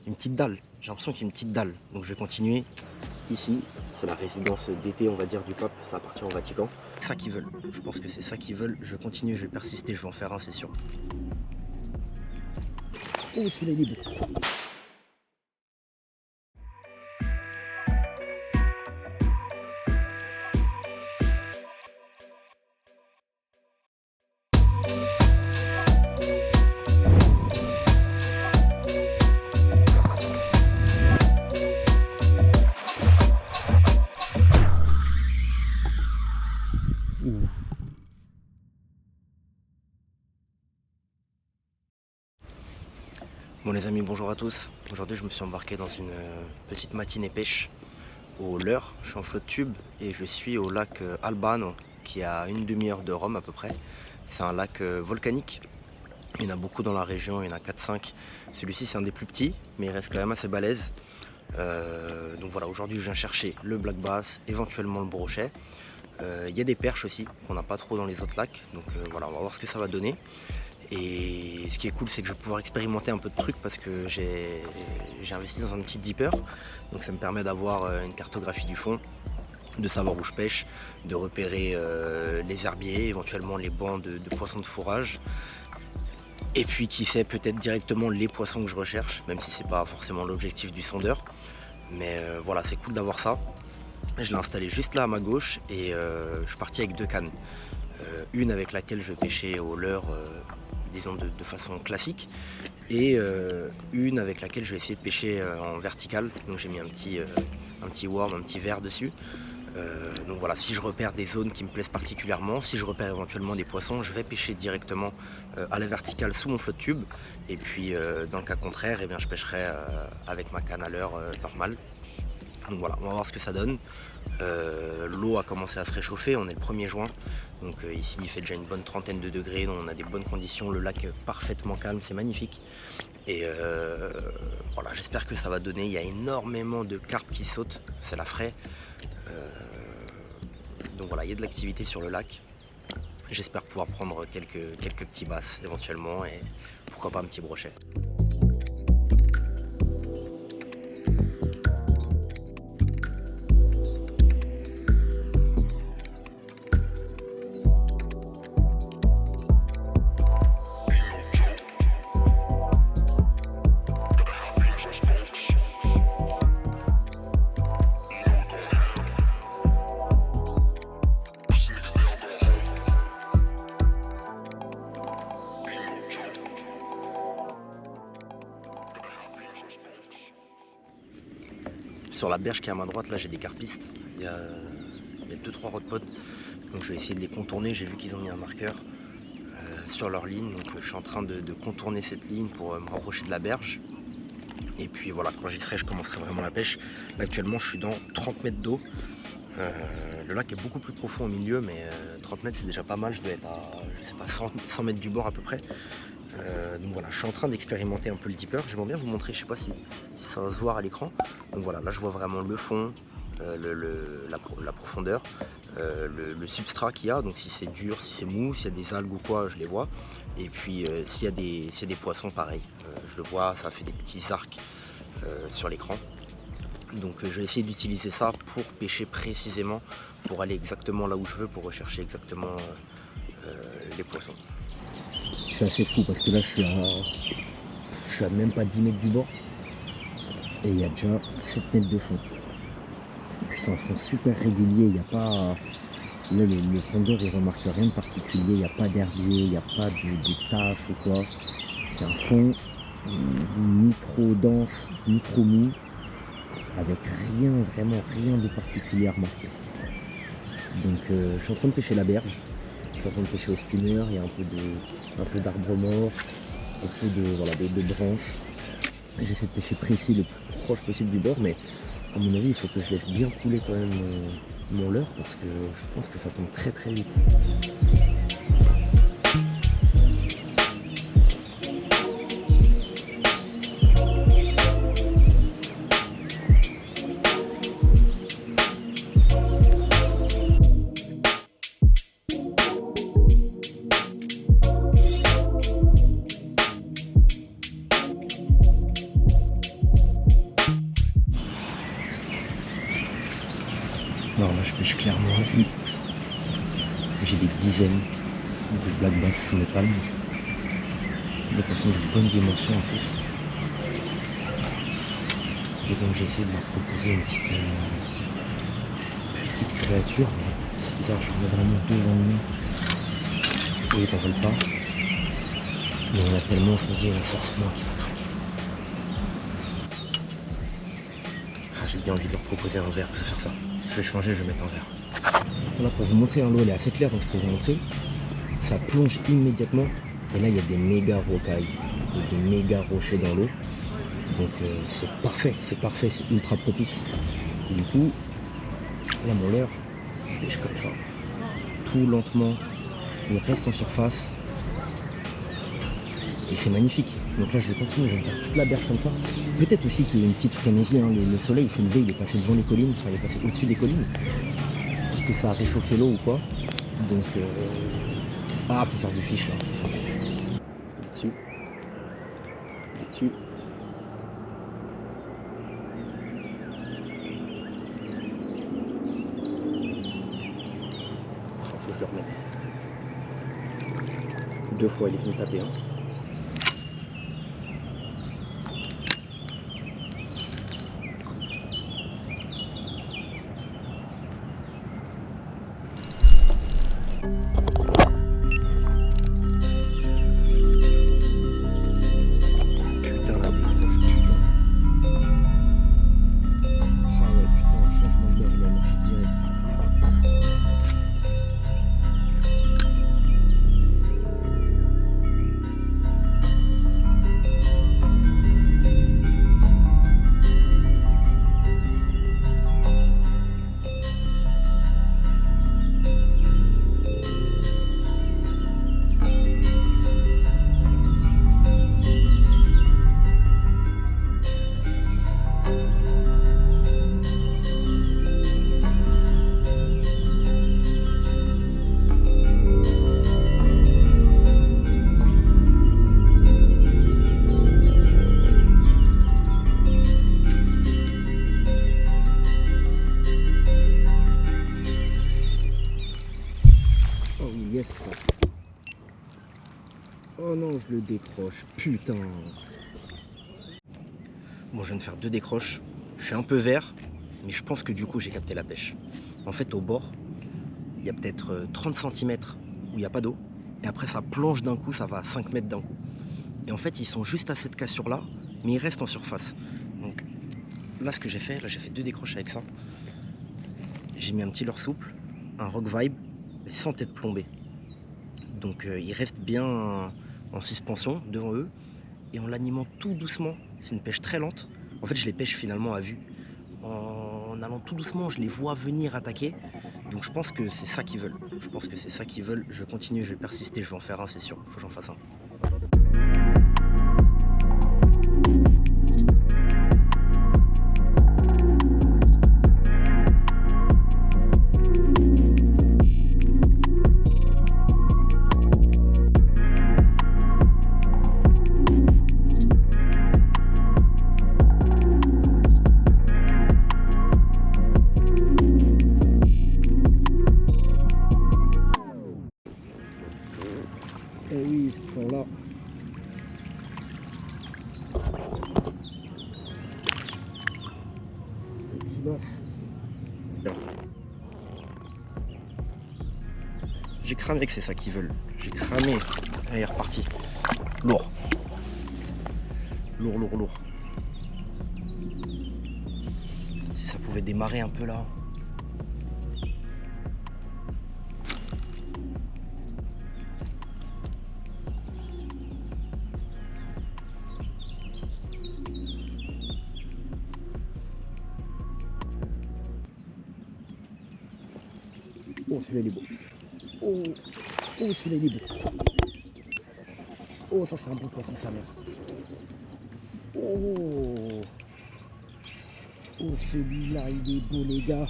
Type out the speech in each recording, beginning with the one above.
une petite dalle. J'ai l'impression qu'il y a une petite dalle. Donc je vais continuer. Ici, c'est la résidence d'été, on va dire, du pape. Ça appartient au Vatican. C'est ça qu'ils veulent. Je pense que c'est ça qu'ils veulent. Je vais continuer, je vais persister, je vais en faire un, c'est sûr. Oh, celui-là, il est beau. Bon les amis, bonjour à tous. Aujourd'hui je me suis embarqué dans une petite matinée pêche au leurre. Je suis en flotte tube et je suis au lac Albano qui est à une demi-heure de Rome à peu près. C'est un lac volcanique. Il y en a beaucoup dans la région, il y en a 4-5. Celui-ci c'est un des plus petits mais il reste quand même assez balèze. Donc voilà, aujourd'hui je viens chercher le black bass, éventuellement le brochet. Il y a des perches aussi qu'on n'a pas trop dans les autres lacs. Donc voilà, on va voir ce que ça va donner. Et ce qui est cool, c'est que je vais pouvoir expérimenter un peu de trucs parce que j'ai investi dans un petit dipper. Donc ça me permet d'avoir une cartographie du fond, de savoir où je pêche, de repérer les herbiers, éventuellement les bancs de poissons de fourrage. Et puis qui sait, peut-être directement les poissons que je recherche, même si c'est pas forcément l'objectif du sondeur. Mais voilà, c'est cool d'avoir ça. Je l'ai installé juste là à ma gauche et je suis parti avec deux cannes. Une avec laquelle je pêchais au leurre, disons de façon classique, et une avec laquelle je vais essayer de pêcher en vertical. Donc j'ai mis un petit worm, un petit verre dessus. Donc voilà, si je repère des zones qui me plaisent particulièrement, si je repère éventuellement des poissons, je vais pêcher directement à la verticale sous mon flotte tube. Et puis dans le cas contraire, eh bien, je pêcherai avec ma canne à leurre normale. Donc voilà, on va voir ce que ça donne. L'eau a commencé à se réchauffer, on est le 1er juin. Donc ici il fait déjà une bonne trentaine de degrés, donc on a des bonnes conditions, le lac est parfaitement calme, c'est magnifique. Et voilà, j'espère que ça va donner, il y a énormément de carpes qui sautent, c'est la fraie. Donc voilà, il y a de l'activité sur le lac. J'espère pouvoir prendre quelques petits basses éventuellement et pourquoi pas un petit brochet. Sur la berge qui est à ma droite, là j'ai des carpistes. Il y a 2-3 rodpods. Donc je vais essayer de les contourner. J'ai vu qu'ils ont mis un marqueur sur leur ligne. Donc je suis en train de contourner cette ligne pour me rapprocher de la berge. Et puis voilà, quand j'y serai, je commencerai vraiment la pêche. Là actuellement je suis dans 30 mètres d'eau. Le lac est beaucoup plus profond au milieu, mais 30 mètres c'est déjà pas mal. Je dois être à, je sais pas, 100 mètres du bord à peu près. Donc voilà, je suis en train d'expérimenter un peu le dipper. J'aimerais bien vous montrer, je sais pas si ça va se voir à l'écran. Donc voilà, là je vois vraiment le fond, la profondeur, le substrat qu'il y a. Donc si c'est dur, si c'est mou, s'il y a des algues ou quoi, je les vois. Et puis s'il y a des poissons, pareil, je le vois, ça fait des petits arcs sur l'écran. Donc je vais essayer d'utiliser ça pour pêcher précisément, pour aller exactement là où je veux, pour rechercher exactement les poissons. C'est assez fou parce que là je suis à même pas 10 mètres du bord et il y a déjà 7 mètres de fond. Et puis c'est un fond super régulier, il n'y a pas. Là le sondeur il remarque rien de particulier, il n'y a pas d'herbier, il n'y a pas de taches ou quoi. C'est un fond ni trop dense, ni trop mou, avec rien, vraiment rien de particulier à remarquer. Donc je suis en train de pêcher la berge. Je suis en train de pêcher au spinner, il y a un peu d'arbres morts, un peu de branches. J'essaie de pêcher précis le plus proche possible du bord, mais à mon avis il faut que je laisse bien couler quand même mon leurre parce que je pense que ça tombe très très vite. Alors là, je pêche clairement à vue. J'ai des dizaines de black bass sous mes palmes. Des poissons de bonne dimension en plus. Et donc j'essaie de leur proposer une petite créature. C'est bizarre, je leur mets vraiment devant le nez. Et ils n'en veulent pas. Mais il y en a tellement, je me dis, il y en a forcément qui va craquer. Ah, j'ai bien envie de leur proposer un verre, je vais faire ça. Je vais changer, je vais mettre un verre. Voilà, pour vous montrer, l'eau elle est assez claire, donc je peux vous montrer. Ça plonge immédiatement. Et là, il y a des méga rocailles et des méga rochers dans l'eau. Donc c'est parfait, c'est ultra propice. Et du coup, là, mon leurre, il pêche comme ça. Tout lentement, il reste en surface. Et c'est magnifique. Donc là, je vais continuer, je vais me faire toute la berge comme ça. Peut-être aussi qu'il y ait une petite frénésie. Hein. Le soleil s'est levé, il est passé devant les collines, enfin, il est passé au-dessus des collines. Peut-être que ça a réchauffé l'eau ou quoi. Donc, ah, faut faire du fish là. Faut faire du fish. Là-dessus. Là-dessus. Oh, faut que je le remette. 2 fois, il est venu taper. Hein. Oh non, je le décroche, putain. Bon, je viens de faire 2 décroches. Je suis un peu vert, mais je pense que du coup, j'ai capté la pêche. En fait, au bord, il y a peut-être 30 cm où il n'y a pas d'eau. Et après, ça plonge d'un coup, ça va à 5 mètres d'un coup. Et en fait, ils sont juste à cette cassure-là, mais ils restent en surface. Donc là, ce que j'ai fait, là, j'ai fait 2 décroches avec ça. J'ai mis un petit leurre souple, un rock vibe, mais sans tête plombée. Donc ils restent bien en suspension devant eux. Et en l'animant tout doucement, c'est une pêche très lente. En fait, je les pêche finalement à vue. En allant tout doucement, je les vois venir attaquer. Donc je pense que c'est ça qu'ils veulent. Je pense que c'est ça qu'ils veulent. Je vais continuer, je vais persister, je vais en faire un, c'est sûr. Faut que j'en fasse un. Eh oui, ils sont là. Petit boss. J'ai cramé que c'est ça qu'ils veulent. J'ai cramé. Allez, il est reparti. Lourd. Lourd, lourd, lourd. Si ça pouvait démarrer un peu là. Oh, celui-là il est beau. Oh, oh celui-là il est beau. Oh, ça c'est un bon poisson, sa mère. Oh, oh celui-là il est beau, les gars.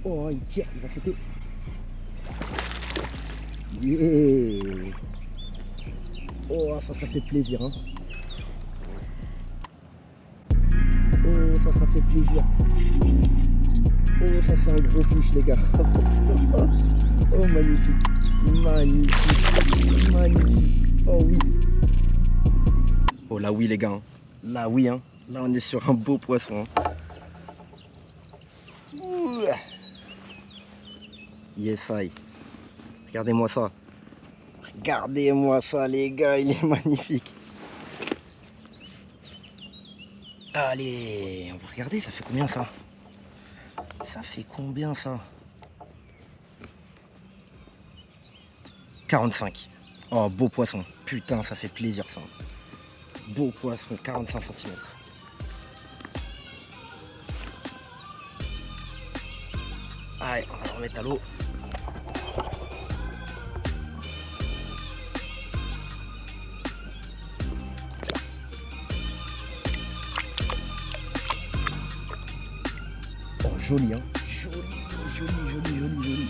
Oh, il tire, il va sauter. Yeah. Oh, ça fait plaisir, hein. Oh, ça fait plaisir. Oh, ça c'est un gros fiche les gars. Oh, magnifique. Magnifique. Magnifique. Oh oui. Oh là oui les gars. Là oui hein. Là on est sur un beau poisson. Ouh. Yes I. Regardez-moi ça. Regardez-moi ça les gars, il est magnifique. Allez, on va regarder, ça fait combien ça? Ça fait combien ça? 45. Oh, beau poisson. Putain, ça fait plaisir ça. Beau poisson, 45 cm. Allez, on va le remettre à l'eau. Oh, joli, hein. Joli.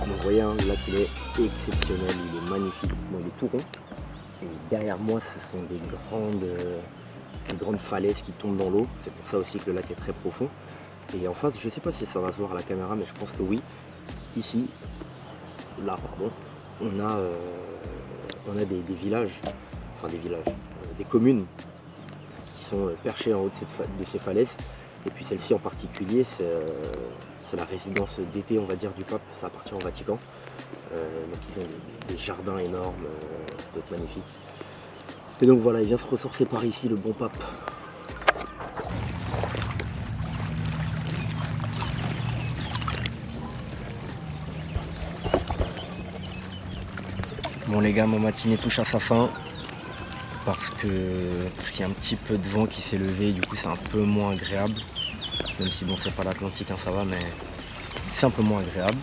Vous voyez, hein, là qu'il est exceptionnel, il est magnifique. Bon, il est tout rond. Et derrière moi, ce sont des grandes falaises qui tombent dans l'eau. C'est pour ça aussi que le lac est très profond. Et en face, je ne sais pas si ça va se voir à la caméra, mais je pense que oui. Ici, là, pardon, on a des villages, enfin des communes qui sont perchées en haut de ces falaises. Et puis celle-ci en particulier, c'est la résidence d'été, on va dire, du pape. Ça appartient au Vatican. Donc ils ont des jardins énormes, ça doit être magnifique. Et donc voilà, il vient se ressourcer par ici, le bon pape. Bon les gars, ma matinée touche à sa fin. Parce qu'il y a un petit peu de vent qui s'est levé, du coup c'est un peu moins agréable. Même si bon, c'est pas l'Atlantique, hein, ça va, mais c'est un peu moins agréable.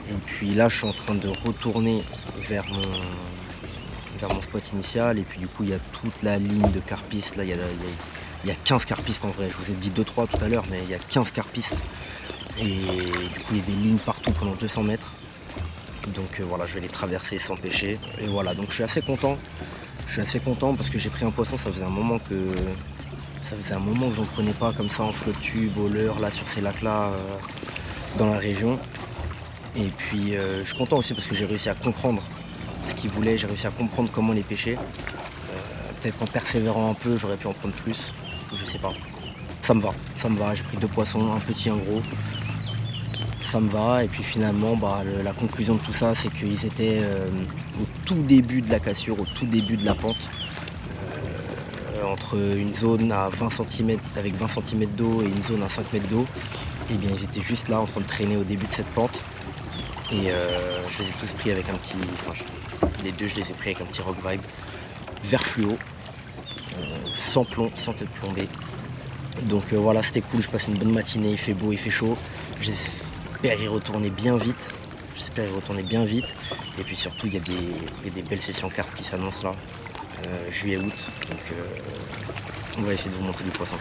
Et puis là, je suis en train de retourner vers mon spot initial. Et puis du coup, il y a toute la ligne de carpistes. Là, il y a 15 carpistes en vrai. Je vous ai dit 2-3 tout à l'heure, mais il y a 15 carpistes. Et du coup, il y a des lignes partout pendant 200 mètres. Donc voilà, je vais les traverser sans pêcher. Et voilà, donc je suis assez content. Je suis assez content parce que j'ai pris un poisson, ça faisait un moment que j'en prenais pas comme ça en flotte tube, au leurre, là sur ces lacs là dans la région. Et puis je suis content aussi parce que j'ai réussi à comprendre ce qu'ils voulaient, j'ai réussi à comprendre comment les pêcher. Peut-être qu'en persévérant un peu, j'aurais pu en prendre plus, je sais pas. Ça me va, j'ai pris 2 poissons, un petit, un gros. Ça me va, et puis finalement la conclusion de tout ça, c'est qu'ils étaient au tout début de la cassure, au tout début de la pente, entre une zone à 20 cm avec 20 cm d'eau et une zone à 5 mètres d'eau. Et bien ils étaient juste là en train de traîner au début de cette pente, et je les ai tous pris avec un petit, les deux je les ai pris avec un petit rock vibe vert fluo, sans plomb, sans tête plombée. Donc voilà, c'était cool, je passe une bonne matinée, il fait beau, il fait chaud. J'espère y retourner bien vite. Et puis surtout, il y a des belles sessions cartes qui s'annoncent là, juillet-août. Donc on va essayer de vous montrer du poisson.